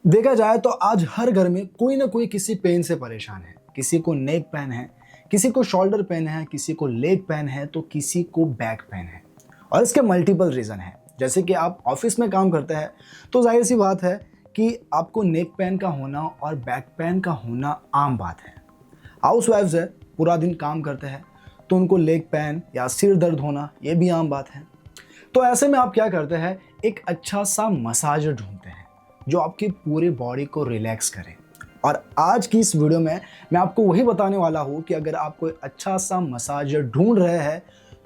देखा जाए तो आज हर घर में कोई ना कोई किसी पेन से परेशान है। किसी को नेक पेन है, किसी को शोल्डर पेन है, किसी को लेग पेन है, तो किसी को बैक पेन है। और इसके मल्टीपल रीज़न है। जैसे कि आप ऑफिस में काम करते हैं तो जाहिर सी बात है कि आपको नेक पेन का होना और बैक पेन का होना आम बात है। हाउस वाइफ्स है, पूरा दिन काम करते हैं तो उनको लेग पेन या सिर दर्द होना ये भी आम बात है। तो ऐसे में आप क्या करते हैं, एक अच्छा सा मसाजर ढूंढते हैं जो आपकी पूरी बॉडी को रिलैक्स करे। और आज की इस वीडियो में मैं आपको वही बताने वाला हूँ कि अगर आप कोई अच्छा सा मसाजर ढूंढ रहे हैं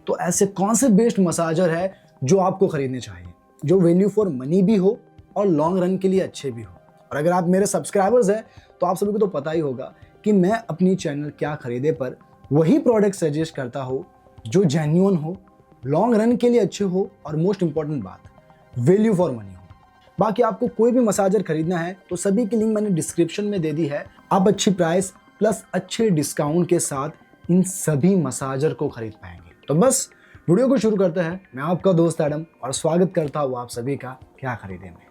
तो ऐसे कौन से बेस्ट मसाजर है जो आपको खरीदने चाहिए, जो वैल्यू फॉर मनी भी हो और लॉन्ग रन के लिए अच्छे भी हो। और अगर आप मेरे सब्सक्राइबर्स हैं तो आप सभी को तो पता ही होगा कि मैं अपनी चैनल क्या खरीदे पर वही प्रोडक्ट सजेस्ट करता हूँ जो जेन्युइन हो, लॉन्ग रन के लिए अच्छे हो और मोस्ट इंपॉर्टेंट बात वैल्यू फॉर मनी हो। बाकी आपको कोई भी मसाजर खरीदना है तो सभी की लिंक मैंने डिस्क्रिप्शन में दे दी है। आप अच्छी प्राइस प्लस अच्छे डिस्काउंट के साथ इन सभी मसाजर को खरीद पाएंगे। तो बस वीडियो को शुरू करते हैं। मैं आपका दोस्त एडम और स्वागत करता हूँ आप सभी का क्या खरीदे में।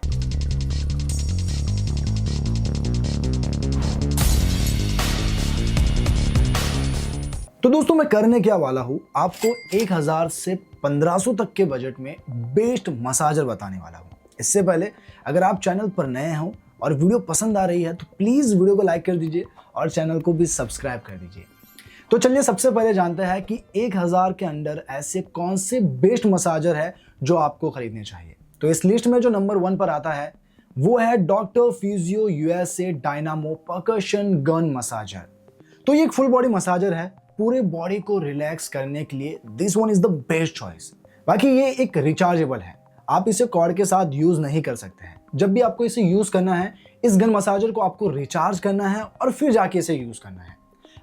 तो दोस्तों मैं करने क्या वाला हूँ, आपको 1000 से 1500 तक के बजट में बेस्ट मसाजर बताने वाला हूँ। इससे पहले अगर आप चैनल पर नए हो और वीडियो पसंद आ रही है तो प्लीज़ वीडियो को लाइक कर दीजिए और चैनल को भी सब्सक्राइब कर दीजिए। तो चलिए सबसे पहले जानते हैं कि 1000 के अंदर ऐसे कौन से बेस्ट मसाजर है जो आपको खरीदने चाहिए। तो इस लिस्ट में जो नंबर 1 पर आता है वो है doctor physio USA dynamo percussion gun massager. तो ये एक फुल बॉडी मसाजर है, पूरे बॉडी को रिलैक्स करने के लिए this one is the best choice. बाकी ये एक रिचार्जेबल है, आप इसे कॉर्ड के साथ यूज नहीं कर सकते हैं। जब भी आपको इसे यूज करना है, इस गन मसाजर को आपको रिचार्ज करना है और फिर जाके इसे यूज करना है।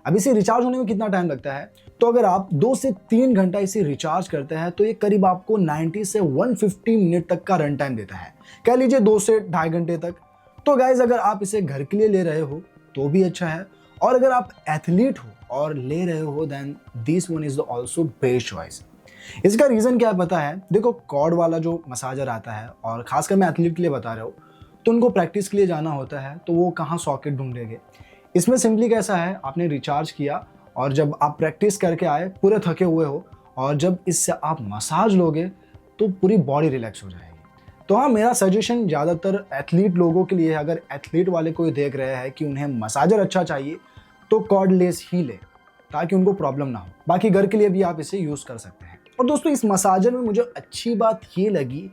अब इसे रिचार्ज होने में कितना टाइम लगता है, तो अगर आप 2 से 3 घंटा इसे रिचार्ज करते हैं तो ये करीब आपको 90 से 150 मिनट तक का रन टाइम देता है, कह लीजिए 2 से 2.5 घंटे तक। तो गाइज अगर आप इसे घर के लिए ले रहे हो तो भी अच्छा है, और अगर आप एथलीट हो और ले रहे हो then this one is also best choice. इसका रीज़न क्या है पता है, देखो कॉर्ड वाला जो मसाजर आता है और खासकर मैं एथलीट के लिए बता रहा हूँ तो उनको प्रैक्टिस के लिए जाना होता है तो वो कहाँ सॉकेट ढूंढेंगे। इसमें सिंपली कैसा है, आपने रिचार्ज किया और जब आप प्रैक्टिस करके आए पूरे थके हुए हो और जब इससे आप मसाज लोगे तो पूरी बॉडी रिलैक्स हो जाएगी। तो हाँ, मेरा सजेशन ज़्यादातर एथलीट लोगों के लिए है। अगर एथलीट वाले कोई देख रहे हैं कि उन्हें मसाजर अच्छा चाहिए तो कॉर्डलेस ही ले ताकि उनको प्रॉब्लम ना हो। बाकी घर के लिए भी आप इसे यूज़ कर सकते हैं। और दोस्तों इस मसाजर में मुझे अच्छी बात ये लगी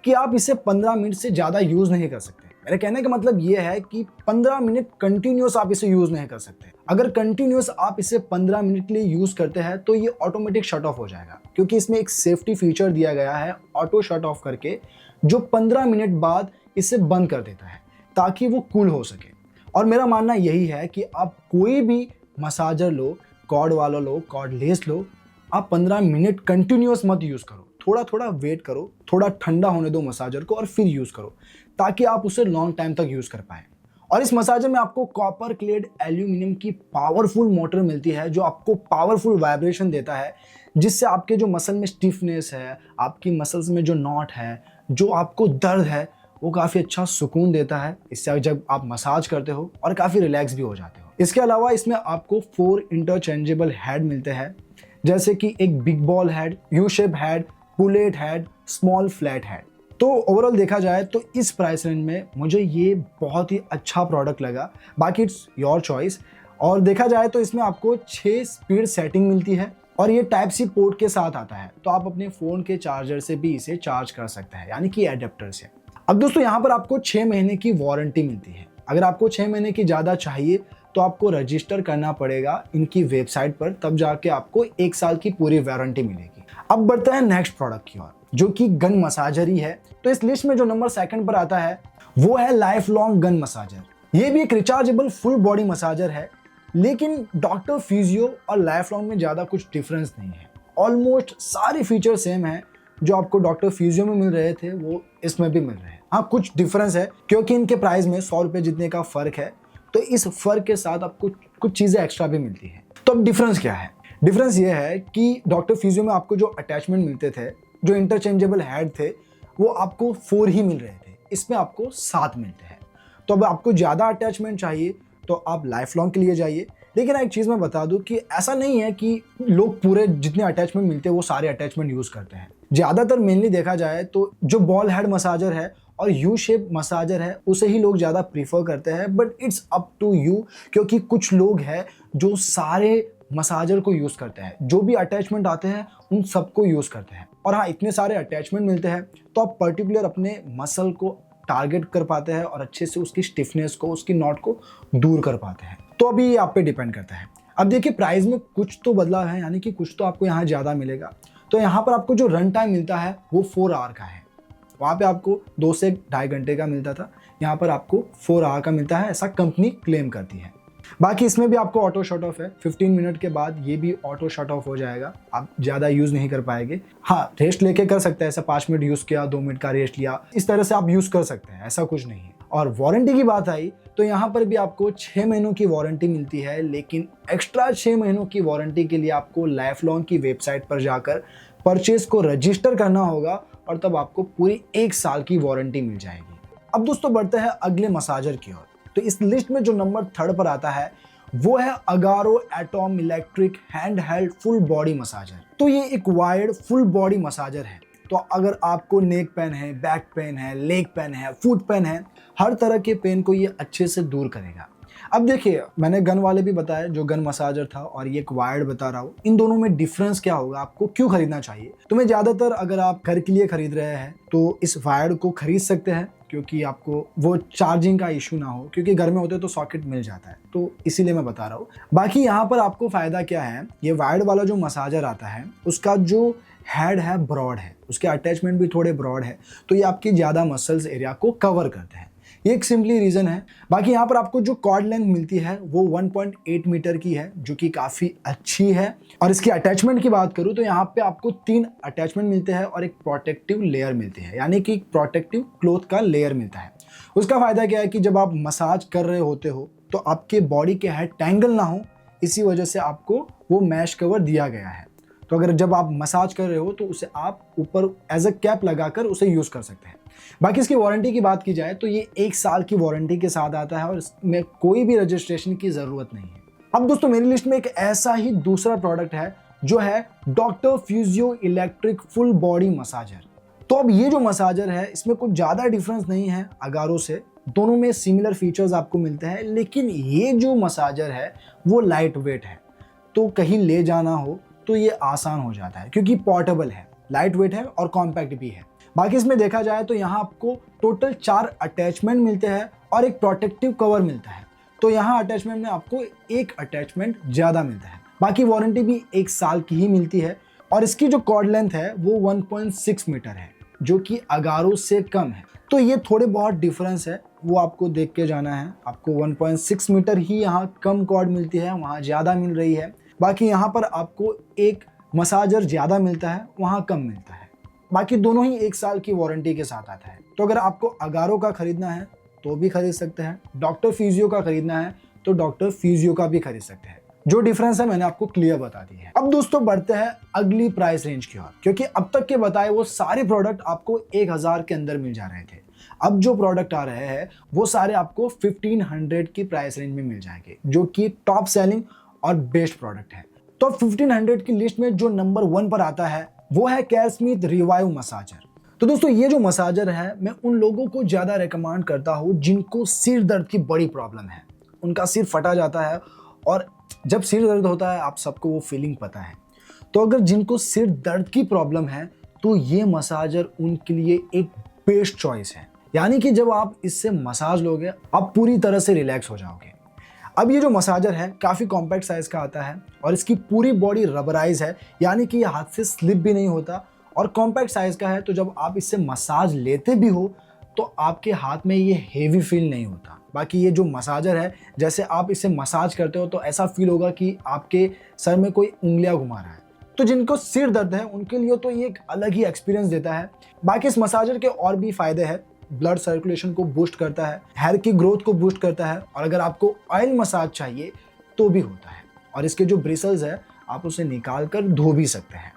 कि आप इसे 15 मिनट से ज़्यादा यूज़ नहीं कर सकते। मेरे कहने का मतलब ये है कि 15 मिनट कंटिन्यूस आप इसे यूज़ नहीं कर सकते। अगर कंटिन्यूस आप इसे 15 मिनट के लिए यूज़ करते हैं तो ये ऑटोमेटिक शट ऑफ हो जाएगा, क्योंकि इसमें एक सेफ्टी फीचर दिया गया है ऑटो शट ऑफ करके, जो 15 मिनट बाद इसे बंद कर देता है ताकि वो कूल हो सके। और मेरा मानना यही है कि आप कोई भी मसाजर लो, कॉर्ड वाला लो, कॉर्डलेस लो, आप 15 मिनट कंटिन्यूस मत यूज़ करो। थोड़ा थोड़ा वेट करो, थोड़ा ठंडा होने दो मसाजर को और फिर यूज़ करो ताकि आप उसे लॉन्ग टाइम तक यूज़ कर पाएँ। और इस मसाजर में आपको कॉपर क्लेड एल्यूमिनियम की पावरफुल मोटर मिलती है जो आपको पावरफुल वाइब्रेशन देता है, जिससे आपके जो मसल में स्टिफनेस है, आपकी मसल्स में जो नॉट है, जो आपको दर्द है, वो काफ़ी अच्छा सुकून देता है। इससे जब आप मसाज करते हो और काफ़ी रिलैक्स भी हो जाते हो। इसके अलावा इसमें आपको 4 इंटरचेंजेबल हेड मिलते हैं, जैसे कि एक big ball head, U shape head, पुलेट head, small flat head. तो ओवरऑल देखा जाए तो इस प्राइस रेंज में मुझे ये बहुत ही अच्छा प्रोडक्ट लगा। बाकी इट्स योर चॉइस। और देखा जाए तो इसमें आपको 6 स्पीड सेटिंग मिलती है और ये टाइप सी पोर्ट के साथ आता है, तो आप अपने फ़ोन के चार्जर से भी इसे चार्ज कर सकते हैं, यानी कि एडेप्टर से। अब दोस्तों यहाँ पर आपको 6 महीने की वारंटी मिलती है। अगर आपको 6 महीने की ज़्यादा चाहिए तो आपको रजिस्टर करना पड़ेगा इनकी वेबसाइट पर, तब जाके आपको 1 साल की पूरी वारंटी मिलेगी। अब बढ़ते हैं नेक्स्ट प्रोडक्ट की ओर, जो कि गन मसाजर ही है। तो इस लिस्ट में जो नंबर 2 पर आता है वो है लाइफ लॉन्ग गन मसाजर। ये भी एक रिचार्जेबल फुल बॉडी मसाजर है, लेकिन डॉक्टर फिजियो और लाइफ लॉन्ग में ज़्यादा कुछ डिफरेंस नहीं है। ऑलमोस्ट सारे फीचर सेम है, जो आपको डॉक्टर फिजियो में मिल रहे थे वो इसमें भी मिल रहे हैं। हाँ, कुछ डिफरेंस है क्योंकि इनके प्राइस में 100 रुपये जितने का फ़र्क है, तो इस फर्क के साथ आपको कुछ चीज़ें एक्स्ट्रा भी मिलती हैं। तो अब डिफरेंस क्या है? डिफरेंस ये है कि डॉक्टर फिजियो में आपको जो अटैचमेंट मिलते थे, जो इंटरचेंजेबल हेड थे, वो आपको 4 ही मिल रहे थे, इसमें आपको 7 मिलते हैं। तो अब आपको ज़्यादा अटैचमेंट चाहिए तो आप लाइफ लॉन्ग के लिए जाइए। लेकिन एक चीज़ मैं बता दूं कि ऐसा नहीं है कि लोग पूरे जितने अटैचमेंट मिलते हैं वो सारे अटैचमेंट यूज़ करते हैं। ज़्यादातर मेनली देखा जाए तो जो बॉल हेड मसाजर है और यू शेप मसाजर है उसे ही लोग ज़्यादा प्रीफर करते हैं, but it's up to you, क्योंकि कुछ लोग हैं जो सारे मसाजर को यूज़ करते हैं, जो भी अटैचमेंट आते हैं उन सबको यूज़ करते हैं। और हाँ, इतने सारे अटैचमेंट मिलते हैं तो आप पर्टिकुलर अपने मसल को टारगेट कर पाते हैं और अच्छे से उसकी स्टिफनेस को, उसकी नॉट को दूर कर पाते हैं। तो अभी ये आप पे डिपेंड करता है। अब देखिए प्राइस में कुछ तो बदलाव है, यानी कि कुछ तो आपको यहाँ ज़्यादा मिलेगा। तो यहाँ पर आपको जो रन टाइम मिलता है वो 4 आवर का है। वहाँ पे आपको 2 से ढाई घंटे का मिलता था, यहाँ पर आपको 4 आवर का मिलता है, ऐसा कंपनी क्लेम करती है। बाकी इसमें भी आपको ऑटो शट ऑफ है, 15 मिनट के बाद ये भी ऑटो शट ऑफ हो जाएगा, आप ज़्यादा यूज़ नहीं कर पाएंगे। हाँ, रेस्ट लेके कर सकते हैं, ऐसा 5 मिनट यूज़ किया, 2 मिनट का रेस्ट लिया, इस तरह से आप यूज़ कर सकते हैं, ऐसा कुछ नहीं है। और वारंटी की बात आई तो यहाँ पर भी आपको 6 महीनों की वारंटी मिलती है, लेकिन एक्स्ट्रा 6 महीनों की वारंटी के लिए आपको लाइफ लॉन्ग की वेबसाइट पर जाकर परचेज को रजिस्टर करना होगा और तब आपको पूरी 1 साल की वारंटी मिल जाएगी। अब दोस्तों बढ़ते हैं अगले मसाजर की ओर। तो इस लिस्ट में जो नंबर 3 पर आता है वो है Agaro atom electric hand held full body massager. तो ये एक वायर्ड फुल बॉडी मसाजर है। तो अगर आपको नेक पेन है, बैक पेन है, लेग पेन है, फुट पेन है, हर तरह के पेन को ये अच्छे से दूर करेगा। अब देखिए, मैंने गन वाले भी बताया, जो गन मसाजर था, और ये एक वायर्ड बता रहा हूँ, इन दोनों में डिफरेंस क्या होगा, आपको क्यों खरीदना चाहिए। तो मैं ज़्यादातर अगर आप घर के लिए खरीद रहे हैं तो इस वायर्ड को खरीद सकते हैं, क्योंकि आपको वो चार्जिंग का इशू ना हो, क्योंकि घर में होते तो सॉकेट मिल जाता है, तो इसीलिए मैं बता रहा हूँ। बाकी यहाँ पर आपको फ़ायदा क्या है, ये वायर्ड वाला जो मसाजर आता है उसका जो हेड है ब्रॉड है, उसके अटैचमेंट भी थोड़े ब्रॉड है, तो ये आपकी ज़्यादा मसल्स एरिया को कवर करते हैं। ये एक सिंपली रीज़न है। बाकी यहाँ पर आपको जो कॉर्ड लेंथ मिलती है वो 1.8 मीटर की है, जो कि काफ़ी अच्छी है। और इसकी अटैचमेंट की बात करूँ तो यहाँ पे आपको 3 अटैचमेंट मिलते हैं और एक प्रोटेक्टिव लेयर मिलती है, यानी कि प्रोटेक्टिव क्लॉथ का लेयर मिलता है। उसका फ़ायदा क्या है कि जब आप मसाज कर रहे होते हो तो आपके बॉडी के हेड टैंगल ना हो, इसी वजह से आपको वो मैश कवर दिया गया है। तो अगर जब आप मसाज कर रहे हो तो उसे आप ऊपर एज अ कैप लगाकर उसे यूज़ कर सकते हैं। बाकी इसकी वारंटी की बात की जाए तो ये 1 साल की वारंटी के साथ आता है और इसमें कोई भी रजिस्ट्रेशन की ज़रूरत नहीं है। अब दोस्तों मेरी लिस्ट में एक ऐसा ही दूसरा प्रोडक्ट है जो है doctor physio electric full body massager. तो अब ये जो मसाजर है इसमें कुछ ज़्यादा डिफरेंस नहीं है अगारो से, दोनों में सिमिलर फीचर्स आपको मिलते हैं, लेकिन ये जो मसाजर है वो लाइट वेट है, तो कहीं ले जाना हो तो ये आसान हो जाता है, क्योंकि पोर्टेबल है, लाइट वेट है और कॉम्पैक्ट भी है। बाकी इसमें देखा जाए तो यहाँ आपको टोटल 4 अटैचमेंट मिलते हैं और एक प्रोटेक्टिव कवर मिलता है, तो यहाँ अटैचमेंट में आपको एक अटैचमेंट ज़्यादा मिलता है। बाकी वारंटी भी 1 साल की ही मिलती है और इसकी जो कॉर्ड लेंथ है वो 1.6 मीटर है, जो कि अगारो से कम है। तो ये थोड़े बहुत डिफरेंस है, वो आपको देख के जाना है। आपको 1.6 मीटर ही यहाँ कम कॉर्ड मिलती है, वहाँ ज़्यादा मिल रही है। बाकी यहाँ पर आपको एक मसाजर ज़्यादा मिलता है, वहाँ कम मिलता है। बाकी दोनों ही 1 साल की वारंटी के साथ आता है। तो अगर आपको अगारो का खरीदना है तो भी खरीद सकते हैं, डॉक्टर फिजियो का खरीदना है तो डॉक्टर फिजियो का भी खरीद सकते हैं। जो डिफरेंस है मैंने आपको क्लियर बता दी है। अब दोस्तों बढ़ते हैं अगली प्राइस रेंज की ओर, क्योंकि अब तक के बताए वो सारे प्रोडक्ट आपको 1000 के अंदर मिल जा रहे थे। अब जो प्रोडक्ट आ रहे हैं वो सारे आपको 1500 की प्राइस रेंज में मिल जाएंगे, जो कि टॉप सेलिंग और बेस्ट प्रोडक्ट है। तो 1500 की लिस्ट में जो नंबर 1 पर आता है वो है कैरस्मिथ रिवाइव मसाजर। तो दोस्तों ये जो मसाजर है मैं उन लोगों को ज़्यादा रिकमेंड करता हूँ जिनको सिर दर्द की बड़ी प्रॉब्लम है, उनका सिर फटा जाता है, और जब सिर दर्द होता है आप सबको वो फीलिंग पता है। तो अगर जिनको सिर दर्द की प्रॉब्लम है तो ये मसाजर उनके लिए एक बेस्ट चॉइस है, यानी कि जब आप इससे मसाज लोगे आप पूरी तरह से रिलैक्स हो जाओगे। अब ये जो मसाजर है काफ़ी कॉम्पैक्ट साइज का आता है और इसकी पूरी बॉडी रबराइज है, यानी कि ये हाथ से स्लिप भी नहीं होता और कॉम्पैक्ट साइज का है, तो जब आप इससे मसाज लेते भी हो तो आपके हाथ में ये हेवी फील नहीं होता। बाकी ये जो मसाजर है, जैसे आप इसे मसाज करते हो तो ऐसा फील होगा कि आपके सर में कोई उंगलियां घुमा रहा है। तो जिनको सिर दर्द है उनके लिए तो ये एक अलग ही एक्सपीरियंस देता है। बाकी इस मसाजर के और भी फायदे हैं, ब्लड सर्कुलेशन को बूस्ट करता है, हेयर की ग्रोथ को बूस्ट करता है, और अगर आपको ऑयल मसाज चाहिए तो भी होता है। और इसके जो ब्रिसल्स है आप उसे निकाल कर धो भी सकते हैं,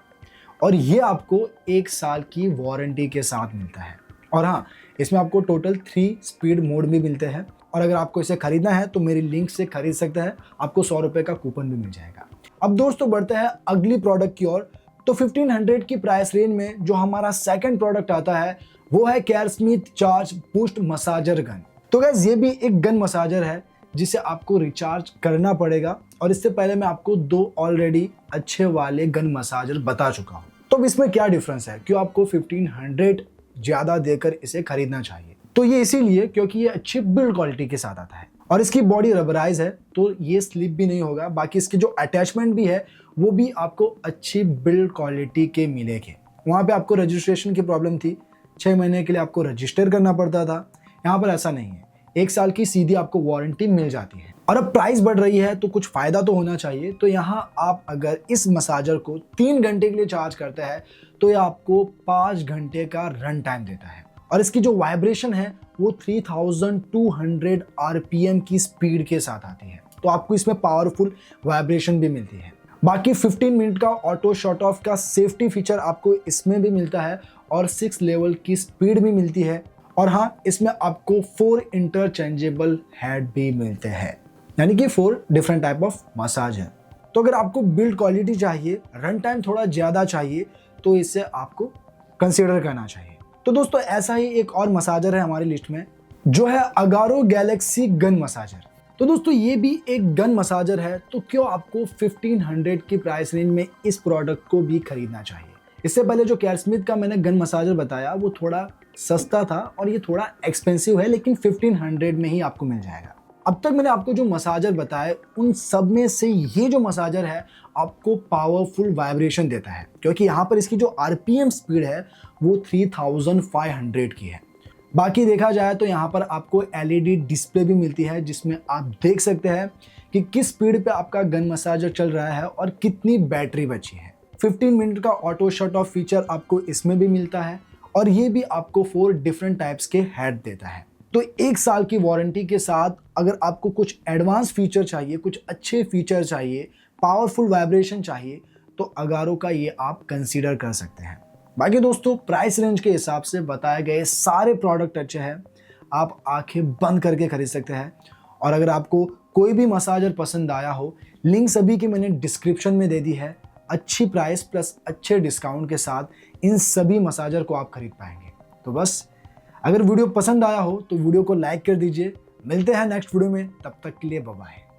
और ये आपको 1 साल की वारंटी के साथ मिलता है। और हाँ, इसमें आपको टोटल 3 स्पीड मोड भी मिलते हैं, और अगर आपको इसे खरीदना है तो मेरी लिंक से खरीद सकते हैं, आपको 100 रुपए का कूपन भी मिल जाएगा। अब दोस्तों बढ़ते हैं अगली प्रोडक्ट की ओर। तो 1500 की प्राइस रेंज में जो हमारा सेकंड प्रोडक्ट आता है वो है केयरस्मिथ चार्ज बूस्ट मसाजर गन। तो गाइस ये भी एक गन मसाजर है जिसे आपको रिचार्ज करना पड़ेगा, और इससे पहले मैं आपको 2 ऑलरेडी अच्छे वाले गन मसाजर बता चुका हूं। तो अब इसमें क्या डिफरेंस है, क्यों आपको 1500 ज्यादा देकर इसे खरीदना चाहिए? तो ये इसीलिए क्योंकि ये अच्छी बिल्ड क्वालिटी के साथ आता है और इसकी बॉडी रबराइज है, तो ये स्लिप भी नहीं होगा। बाकी इसके जो अटैचमेंट भी है वो भी आपको अच्छी बिल्ड क्वालिटी के मिलेंगे। वहां पे आपको रजिस्ट्रेशन की प्रॉब्लम थी, 6 महीने के लिए आपको रजिस्टर करना पड़ता था, यहाँ पर ऐसा नहीं है, 1 साल की सीधी आपको वारंटी मिल जाती है। और अब प्राइस बढ़ रही है तो कुछ फायदा तो होना चाहिए। तो यहाँ आप अगर इस मसाजर को 3 घंटे के लिए चार्ज करते हैं तो ये आपको 5 घंटे का रन टाइम देता है, और इसकी जो वाइब्रेशन है वो 3200 आरपीएम की स्पीड के साथ आती है, तो आपको इसमें पावरफुल वाइब्रेशन भी मिलती है। बाकी 15 मिनट का ऑटो शट ऑफ का सेफ्टी फीचर आपको इसमें भी मिलता है, और 6 लेवल की स्पीड भी मिलती है। और हाँ, इसमें आपको 4 इंटरचेंजेबल हेड भी मिलते हैं, यानी कि 4 डिफरेंट टाइप ऑफ मसाज है। तो अगर आपको बिल्ड क्वालिटी चाहिए, रन टाइम थोड़ा ज़्यादा चाहिए, तो इसे आपको कंसीडर करना चाहिए। तो दोस्तों ऐसा ही एक और मसाजर है हमारी लिस्ट में, जो है अगारो गैलेक्सी गन मसाजर। तो दोस्तों ये भी एक गन मसाजर है, तो क्यों आपको 1500 की प्राइस रेंज में इस प्रोडक्ट को भी खरीदना चाहिए? इससे पहले जो केयरस्मिथ का मैंने गन मसाजर बताया वो थोड़ा सस्ता था और ये थोड़ा एक्सपेंसिव है, लेकिन 1500 में ही आपको मिल जाएगा। अब तक मैंने आपको जो मसाजर बताए उन सब में से ये जो मसाजर है आपको पावरफुल वाइब्रेशन देता है, क्योंकि यहाँ पर इसकी जो आरपीएम स्पीड है वो 3500 की है। बाकी देखा जाए तो यहाँ पर आपको एलईडी डिस्प्ले भी मिलती है, जिसमें आप देख सकते हैं कि किस स्पीड पे आपका गन मसाजर चल रहा है और कितनी बैटरी बची है। 15 मिनट का ऑटो शट ऑफ फीचर आपको इसमें भी मिलता है, और ये भी आपको 4 डिफरेंट टाइप्स के हेड देता है। तो 1 साल की वारंटी के साथ अगर आपको कुछ एडवांस फीचर चाहिए, कुछ अच्छे फीचर चाहिए, पावरफुल वाइब्रेशन चाहिए, तो अगारो का ये आप कंसीडर कर सकते हैं। बाकी दोस्तों प्राइस रेंज के हिसाब से बताए गए सारे प्रोडक्ट अच्छे हैं, आप आंखें बंद करके खरीद सकते हैं। और अगर आपको कोई भी मसाजर पसंद आया हो, लिंक सभी की मैंने डिस्क्रिप्शन में दे दी है। अच्छी प्राइस प्लस अच्छे डिस्काउंट के साथ इन सभी मसाजर को आप खरीद पाएंगे। तो बस अगर वीडियो पसंद आया हो तो वीडियो को लाइक कर दीजिए। मिलते हैं नेक्स्ट वीडियो में, तब तक के लिए बाय बाय।